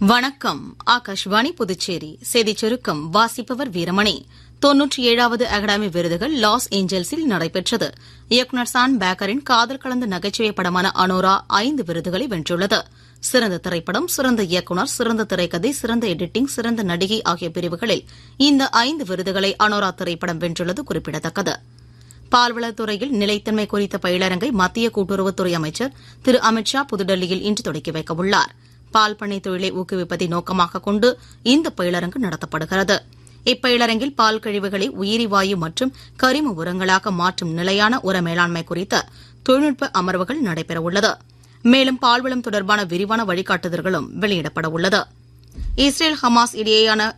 வணக்கம். ஆகாஷ்வாணி புதுச்சேரி செய்திச் சுருக்கம் வாசிப்பவர் வீரமணி. 97வது அகாடமி விருதுகள் லாஸ் ஏஞ்சல்ஸில் நடைபெற்றது. இயக்குநர் சான் பேக்கரின் காதல் கலந்த நகைச்சுவை படமான அனோரா 5 விருதுகளை வென்றுள்ளது. சிறந்த திரைப்படம், சிறந்த இயக்குநர், சிறந்த திரைக்கதை, சிறந்த எடிட்டிங், சிறந்த நடிகை ஆகிய பிரிவுகளில் இந்த 5 விருதுகளை அனோரா திரைப்படம் வென்றுள்ளது குறிப்பிடத்தக்கது. பால்வளத்துறையில் நிலைத்தன்மை குறித்த பயிலரங்கை மத்திய கூட்டுறவுத்துறை அமைச்சர் திரு அமித் ஷா புதுடெல்லியில் இன்று தொடக்கி வைக்கவுள்ளார். பால் பண்ணை தொழிலை ஊக்குவிப்பதை நோக்கமாக கொண்டு இந்த பயிலரங்கு நடத்தப்படுகிறது. இப்பயிலரங்கில் பால் கழிவுகளை உயிரி வாயு மற்றும் கரிம உரங்களாக மாற்றும் நிலையான உர மேலாண்மை குறித்த தொழில்நுட்ப அமர்வுகள் நடைபெறவுள்ளது. மேலும் பால்வளம் தொடர்பான விரிவான வழிகாட்டுதல்களும் வெளியிடப்பட உள்ளது. இஸ்ரேல் ஹமாஸ் இடையேயான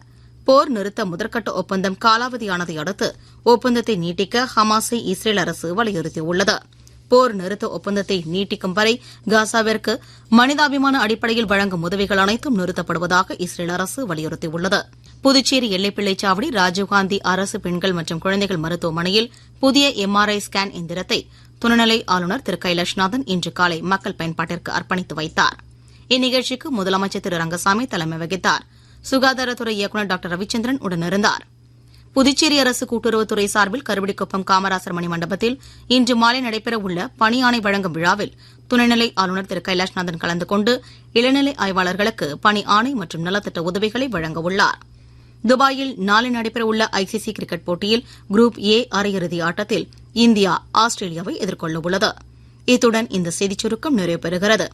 போர் நிறுத்த முதற்கட்ட ஒப்பந்தம் காலாவதியானதை அடுத்து ஒப்பந்தத்தை நீட்டிக்க ஹமாஸை இஸ்ரேல் அரசு வலியுறுத்தியுள்ளது. போர் நிறுத்த ஒப்பந்தத்தை நீட்டிக்கும் வரை காசாவிற்கு மனிதாபிமான அடிப்படையில் வழங்கும் உதவிகள் அனைத்தும் நிறுத்தப்படுவதாக இஸ்ரேல் அரசு வலியுறுத்தியுள்ளது. புதுச்சேரி எல்லைப்பிள்ளைச் சாவடி ராஜீவ்காந்தி அரசு பெண்கள் மற்றும் குழந்தைகள் மருத்துவமனையில் புதிய MRI ஸ்கேன் எந்திரத்தை துணைநிலை ஆளுநர் திரு கைலாஷ்நாதன் இன்று காலை மக்கள் பயன்பாட்டிற்கு அர்ப்பணித்து வைத்தார். இந்நிகழ்ச்சிக்கு முதலமைச்சர் திரு ரங்கசாமி தலைமை வகித்தார். சுகாதாரத்துறை இயக்குநர் டாக்டர் ரவிச்சந்திரன் உடனிருந்தார். புதுச்சேரி அரசு கூட்டுறவுத்துறை சார்பில் கருவடிக்குப்பம் காமராசர் மணி மண்டபத்தில் இன்று மாலை நடைபெறவுள்ள பணி ஆணை வழங்கும் விழாவில் துணைநிலை ஆளுநர் திரு கைலாஷ்நாதன் கலந்து கொண்டு இளநிலை ஆய்வாளர்களுக்கு பணி ஆணை மற்றும் நலத்திட்ட உதவிகளை வழங்கவுள்ளார். துபாயில் நாளை நடைபெறவுள்ள ICC கிரிக்கெட் போட்டியில் குரூப் A அரையிறுதி ஆட்டத்தில் இந்தியா ஆஸ்திரேலியாவை எதிர்கொள்ளவுள்ளது. இத்துடன் இந்த செய்திச் சுருக்கம் நிறைவு பெறுகிறது.